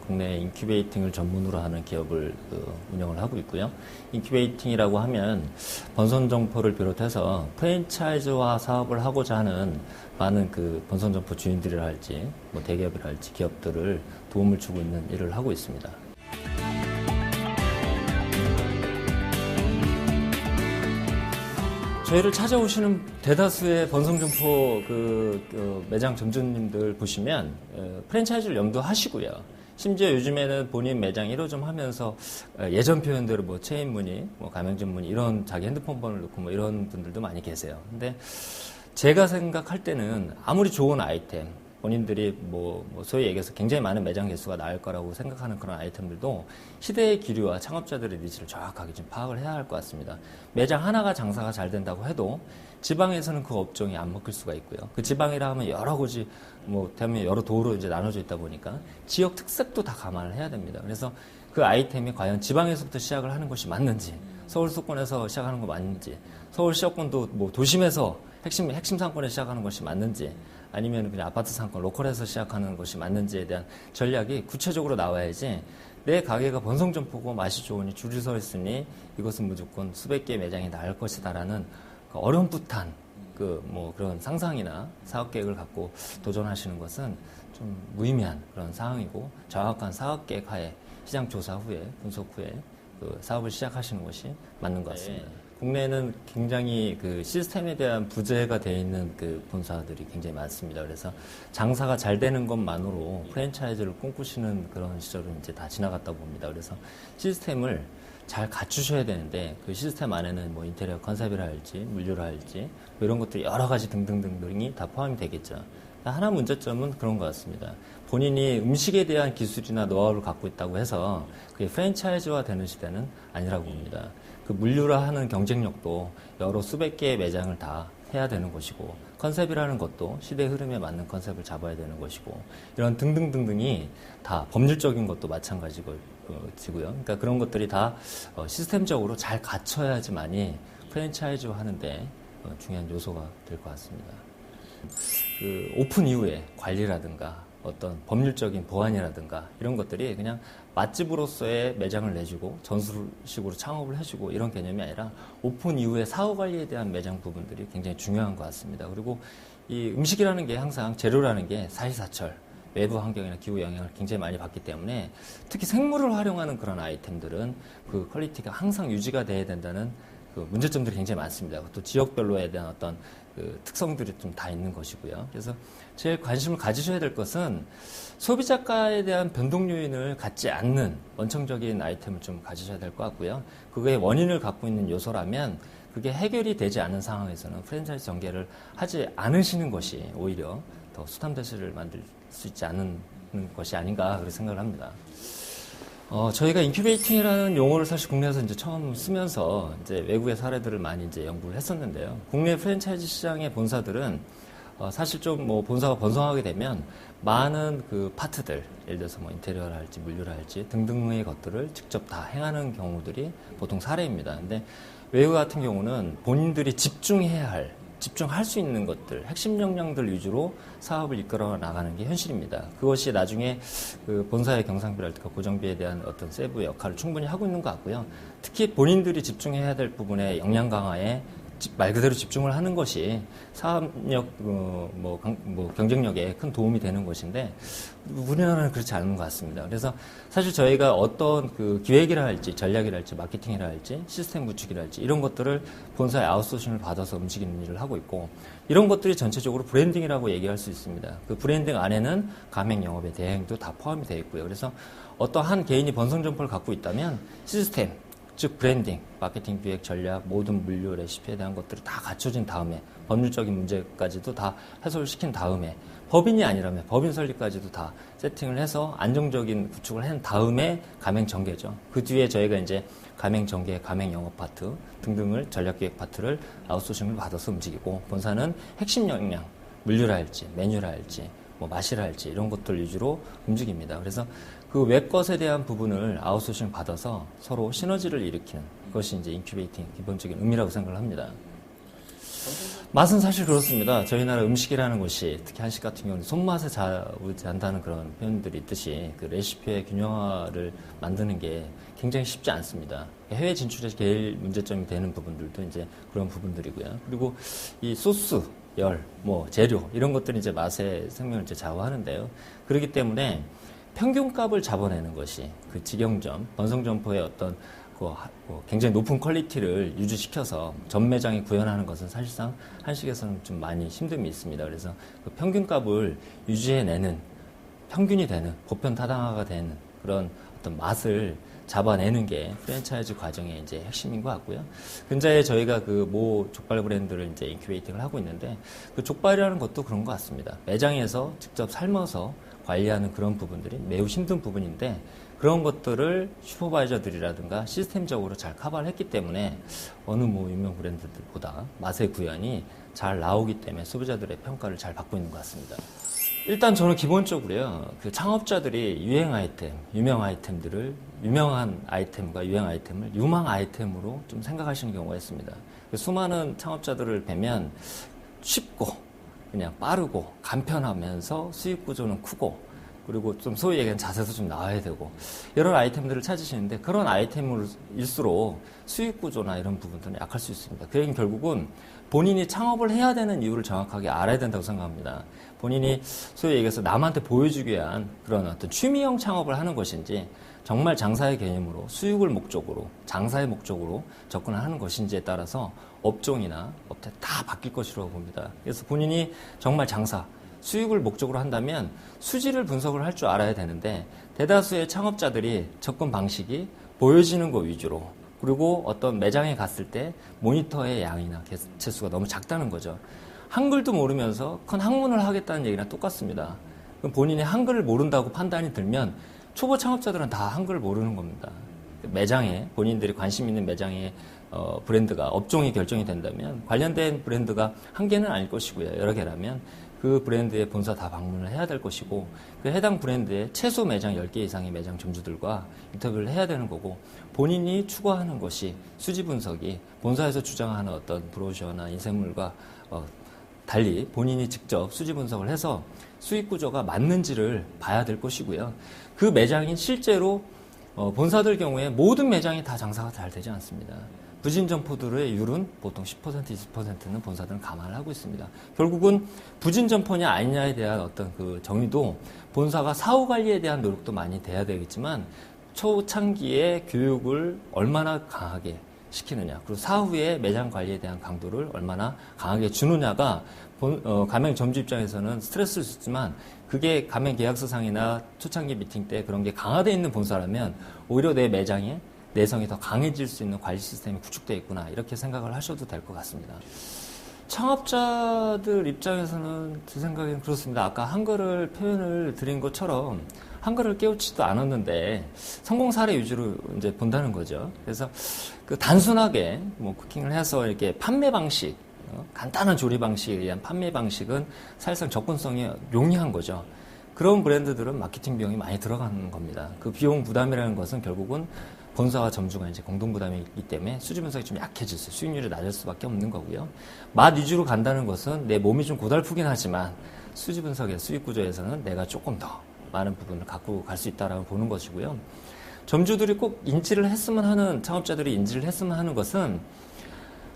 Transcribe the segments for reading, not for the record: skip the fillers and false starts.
국내 인큐베이팅을 전문으로 하는 기업을 운영을 하고 있고요. 인큐베이팅이라고 하면 번선점포를 비롯해서 프랜차이즈화 사업을 하고자 하는 많은 번선점포 주인들이라 할지 뭐 대기업이라 할지 기업들을 도움을 주고 있는 일을 하고 있습니다. 저희를 찾아오시는 대다수의 번성점포 매장 점주님들 보시면 프랜차이즈를 염두하시고요. 심지어 요즘에는 본인 매장 1호점 하면서 예전 표현대로 뭐 체인 문의, 뭐 가맹점 문의 이런 자기 핸드폰 번호를 넣고 뭐 이런 분들도 많이 계세요. 근데 제가 생각할 때는 아무리 좋은 아이템, 본인들이 소위 얘기해서 굉장히 많은 매장 개수가 나을 거라고 생각하는 그런 아이템들도 시대의 기류와 창업자들의 니즈를 정확하게 좀 파악을 해야 할 것 같습니다. 매장 하나가 장사가 잘 된다고 해도 지방에서는 그 업종이 안 먹힐 수가 있고요. 그 지방이라 하면 여러 곳이 대한민국 여러 도로 이제 나눠져 있다 보니까 지역 특색도 다 감안을 해야 됩니다. 그래서 그 아이템이 과연 지방에서부터 시작을 하는 것이 맞는지, 서울 수도권에서 시작하는 거 맞는지, 서울 시역권도 도심에서 핵심 상권에 시작하는 것이 맞는지, 아니면 그냥 아파트 상권, 로컬에서 시작하는 것이 맞는지에 대한 전략이 구체적으로 나와야지 내 가게가 번성점포고 맛이 좋으니 줄이 서 있으니 이것은 무조건 수백 개의 매장이 나을 것이다라는 어렴풋한 그런 상상이나 사업 계획을 갖고 도전하시는 것은 좀 무의미한 그런 상황이고 정확한 사업 계획 하에 시장 조사 후에 분석 후에 사업을 시작하시는 것이 맞는 것 같습니다. 국내에는 굉장히 시스템에 대한 부재가 되어 있는 본사들이 굉장히 많습니다. 그래서 장사가 잘 되는 것만으로 프랜차이즈를 꿈꾸시는 그런 시절은 이제 다 지나갔다 봅니다. 그래서 시스템을 잘 갖추셔야 되는데 그 시스템 안에는 뭐 인테리어 컨셉이라 할지 물류라 할지 뭐 이런 것들이 여러 가지 등등등등이 다 포함이 되겠죠. 하나 문제점은 그런 것 같습니다. 본인이 음식에 대한 기술이나 노하우를 갖고 있다고 해서 그게 프랜차이즈화 되는 시대는 아니라고 봅니다. 그 물류라 하는 경쟁력도 여러 수백 개의 매장을 다 해야 되는 것이고 컨셉이라는 것도 시대 흐름에 맞는 컨셉을 잡아야 되는 것이고 이런 등등등등이 다 법률적인 것도 마찬가지고요. 그러니까 그런 것들이 다 시스템적으로 잘 갖춰야지만이 프랜차이즈화 하는데 중요한 요소가 될 것 같습니다. 오픈 이후에 관리라든가 어떤 법률적인 보완이라든가 이런 것들이 그냥 맛집으로서의 매장을 내주고 전술식으로 창업을 해주고 이런 개념이 아니라 오픈 이후에 사후 관리에 대한 매장 부분들이 굉장히 중요한 것 같습니다. 그리고 이 음식이라는 게 항상 재료라는 게 사시사철 외부 환경이나 기후 영향을 굉장히 많이 받기 때문에 특히 생물을 활용하는 그런 아이템들은 그 퀄리티가 항상 유지가 돼야 된다는 문제점들이 굉장히 많습니다. 또 지역별로에 대한 어떤 특성들이 좀 다 있는 것이고요. 그래서 제일 관심을 가지셔야 될 것은 소비자가에 대한 변동 요인을 갖지 않는 원청적인 아이템을 좀 가지셔야 될 것 같고요. 그거의 원인을 갖고 있는 요소라면 그게 해결이 되지 않은 상황에서는 프랜차이즈 전개를 하지 않으시는 것이 오히려 더 수탐대실을 만들 수 있지 않은 것이 아닌가 그렇게 생각을 합니다. 저희가 인큐베이팅이라는 용어를 사실 국내에서 이제 처음 쓰면서 이제 외국의 사례들을 많이 이제 연구를 했었는데요. 국내 프랜차이즈 시장의 본사들은 사실 좀 본사가 번성하게 되면 많은 파트들, 예를 들어서 인테리어라 할지 물류라 할지 등등의 것들을 직접 다 행하는 경우들이 보통 사례입니다. 근데 외국 같은 경우는 본인들이 집중할 수 있는 것들, 핵심 역량들 위주로 사업을 이끌어 나가는 게 현실입니다. 그것이 나중에 본사의 경상비랄까 고정비에 대한 어떤 세부 역할을 충분히 하고 있는 것 같고요. 특히 본인들이 집중해야 될 부분의 역량 강화에 말 그대로 집중을 하는 것이 사업력, 경쟁력에 큰 도움이 되는 것인데, 우리나라는 그렇지 않은 것 같습니다. 그래서 사실 저희가 어떤 기획이라 할지, 전략이라 할지, 마케팅이라 할지, 시스템 구축이라 할지, 이런 것들을 본사의 아웃소싱을 받아서 움직이는 일을 하고 있고, 이런 것들이 전체적으로 브랜딩이라고 얘기할 수 있습니다. 그 브랜딩 안에는 가맹 영업의 대행도 다 포함이 되어 있고요. 그래서 어떤 한 개인이 번성점포를 갖고 있다면 시스템, 즉 브랜딩, 마케팅 기획 전략, 모든 물류 레시피에 대한 것들이 다 갖춰진 다음에 법률적인 문제까지도 다 해소를 시킨 다음에 법인이 아니라면 법인 설립까지도 다 세팅을 해서 안정적인 구축을 한 다음에 가맹 전개죠. 그 뒤에 저희가 이제 가맹 전개, 가맹 영업 파트 등등을 전략 기획 파트를 아웃소싱을 받아서 움직이고 본사는 핵심 역량, 물류라 할지 메뉴라 할지 맛이라 할지 이런 것들 위주로 움직입니다. 그래서 그 외것에 대한 부분을 아웃소싱 받아서 서로 시너지를 일으키는 그것이 이제 인큐베이팅 기본적인 의미라고 생각을 합니다. 맛은 사실 그렇습니다. 저희 나라 음식이라는 것이 특히 한식 같은 경우는 손맛에 좌우지 않는다는 그런 표현들이 있듯이 그 레시피의 균형화를 만드는 게 굉장히 쉽지 않습니다. 해외 진출에 제일 문제점이 되는 부분들도 이제 그런 부분들이고요. 그리고 이 소스, 열, 뭐 재료 이런 것들이 이제 맛의 생명을 이제 좌우하는데요. 그렇기 때문에 평균값을 잡아내는 것이 그 직영점, 번성점포의 어떤 굉장히 높은 퀄리티를 유지시켜서 전 매장에 구현하는 것은 사실상 한식에서는 좀 많이 힘듦이 있습니다. 그래서 그 평균값을 유지해내는, 평균이 되는, 보편타당화가 되는 그런 어떤 맛을 잡아내는 게 프랜차이즈 과정의 이제 핵심인 것 같고요. 근자에 저희가 그 모 족발 브랜드를 이제 인큐베이팅을 하고 있는데 그 족발이라는 것도 그런 것 같습니다. 매장에서 직접 삶아서 관리하는 그런 부분들이 매우 힘든 부분인데 그런 것들을 슈퍼바이저들이라든가 시스템적으로 잘 커버를 했기 때문에 어느 뭐 유명 브랜드들보다 맛의 구현이 잘 나오기 때문에 소비자들의 평가를 잘 받고 있는 것 같습니다. 일단 저는 기본적으로요, 그 창업자들이 유행 아이템, 유명한 아이템과 유행 아이템을 유망 아이템으로 좀 생각하시는 경우가 있습니다. 수많은 창업자들을 뵈면 쉽고, 그냥 빠르고, 간편하면서 수익 구조는 크고, 그리고 좀 소위 얘기하는 자세도 좀 나와야 되고 이런 아이템들을 찾으시는데 그런 아이템일수록 수익 구조나 이런 부분들은 약할 수 있습니다. 그 얘기는 결국은 본인이 창업을 해야 되는 이유를 정확하게 알아야 된다고 생각합니다. 본인이 소위 얘기해서 남한테 보여주기 위한 그런 어떤 취미형 창업을 하는 것인지 정말 장사의 개념으로 수익을 목적으로 장사의 목적으로 접근하는 것인지에 따라서 업종이나 업태 다 바뀔 것이라고 봅니다. 그래서 본인이 정말 장사 수익을 목적으로 한다면 수지를 분석을 할 줄 알아야 되는데 대다수의 창업자들이 접근 방식이 보여지는 것 위주로 그리고 어떤 매장에 갔을 때 모니터의 양이나 개체수가 너무 작다는 거죠. 한글도 모르면서 큰 학문을 하겠다는 얘기랑 똑같습니다. 그럼 본인이 한글을 모른다고 판단이 들면 초보 창업자들은 다 한글을 모르는 겁니다. 매장에 본인들이 관심 있는 매장에 브랜드가 업종이 결정이 된다면 관련된 브랜드가 한 개는 아닐 것이고요. 여러 개라면 그 브랜드의 본사 다 방문을 해야 될 것이고 그 해당 브랜드의 최소 매장 10개 이상의 매장 점주들과 인터뷰를 해야 되는 거고 본인이 추구하는 것이 수지 분석이 본사에서 주장하는 어떤 브로셔나 인쇄물과 달리 본인이 직접 수지 분석을 해서 수익 구조가 맞는지를 봐야 될 것이고요. 그 매장이 실제로 본사들 경우에 모든 매장이 다 장사가 잘 되지 않습니다. 부진 점포들의 율은 보통 10%, 20%는 본사들은 감안을 하고 있습니다. 결국은 부진 점포냐 아니냐에 대한 어떤 그 정의도 본사가 사후 관리에 대한 노력도 많이 돼야 되겠지만 초창기에 교육을 얼마나 강하게 시키느냐 그리고 사후에 매장 관리에 대한 강도를 얼마나 강하게 주느냐가 가맹 점주 입장에서는 스트레스일 수 있지만 그게 가맹 계약서상이나 초창기 미팅 때 그런 게 강화되어 있는 본사라면 오히려 내 매장에 내성이 더 강해질 수 있는 관리 시스템이 구축되어 있구나 이렇게 생각을 하셔도 될 것 같습니다. 창업자들 입장에서는 제 생각에는 그렇습니다. 아까 한글을 표현을 드린 것처럼 한글을 깨우치지도 않았는데 성공 사례 위주로 이제 본다는 거죠. 그래서 그 단순하게 뭐 쿠킹을 해서 이렇게 판매 방식, 간단한 조리 방식에 의한 판매 방식은 사실상 접근성이 용이한 거죠. 그런 브랜드들은 마케팅 비용이 많이 들어가는 겁니다. 그 비용 부담이라는 것은 결국은 본사와 점주가 이제 공동 부담이 있기 때문에 수지 분석이 좀 약해질 수, 수익률이 낮을 수밖에 없는 거고요. 맛 위주로 간다는 것은 내 몸이 좀 고달프긴 하지만 수지 분석의 수익 구조에서는 내가 조금 더 많은 부분을 갖고 갈 수 있다라고 보는 것이고요. 점주들이 꼭 인지를 했으면 하는, 창업자들이 인지를 했으면 하는 것은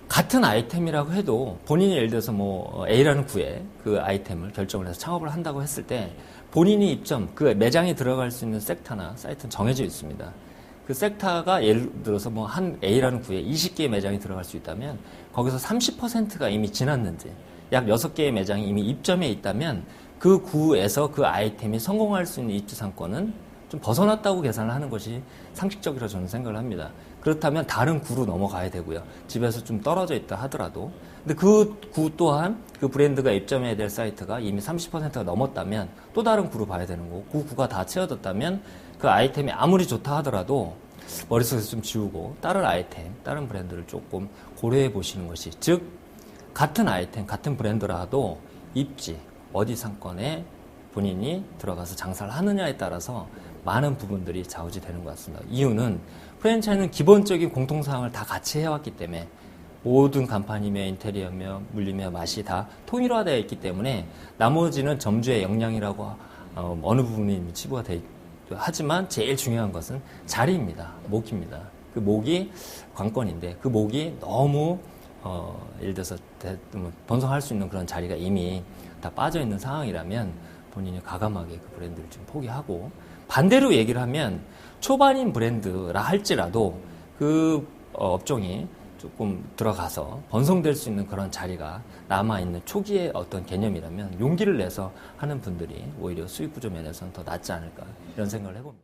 같은 아이템이라고 해도 본인이 예를 들어서 뭐 A라는 구에 그 아이템을 결정을 해서 창업을 한다고 했을 때 본인이 입점, 그 매장에 들어갈 수 있는 섹터나 사이트는 정해져 있습니다. 그 섹터가 예를 들어서 뭐 한 A라는 구에 20개의 매장이 들어갈 수 있다면 거기서 30%가 이미 지났는지 약 6개의 매장이 이미 입점해 있다면 그 구에서 그 아이템이 성공할 수 있는 입지 상권은 좀 벗어났다고 계산을 하는 것이 상식적이라고 저는 생각을 합니다. 그렇다면 다른 구로 넘어가야 되고요. 집에서 좀 떨어져 있다 하더라도. 근데 그 구 또한 그 브랜드가 입점해야 될 사이트가 이미 30%가 넘었다면 또 다른 구로 봐야 되는 거고 그 구가 다 채워졌다면 그 아이템이 아무리 좋다 하더라도 머릿속에서 좀 지우고 다른 아이템, 다른 브랜드를 조금 고려해 보시는 것이 즉 같은 아이템, 같은 브랜드라도 입지, 어디 상권에 본인이 들어가서 장사를 하느냐에 따라서 많은 부분들이 좌우지 되는 것 같습니다. 이유는 프랜차이즈는 기본적인 공통사항을 다 같이 해왔기 때문에 모든 간판이며 인테리어며 물리며 맛이 다 통일화되어 있기 때문에 나머지는 점주의 역량이라고 어느 부분이 치부가 돼 있고 하지만 제일 중요한 것은 자리입니다. 목입니다. 그 목이 관건인데 그 목이 너무 예를 들어서 번성할 수 있는 그런 자리가 이미 다 빠져 있는 상황이라면 본인이 과감하게 그 브랜드를 좀 포기하고 반대로 얘기를 하면 초반인 브랜드라 할지라도 그 업종이 조금 들어가서 번성될 수 있는 그런 자리가 남아있는 초기의 어떤 개념이라면 용기를 내서 하는 분들이 오히려 수익 구조 면에서는 더 낫지 않을까 이런 생각을 해봅니다.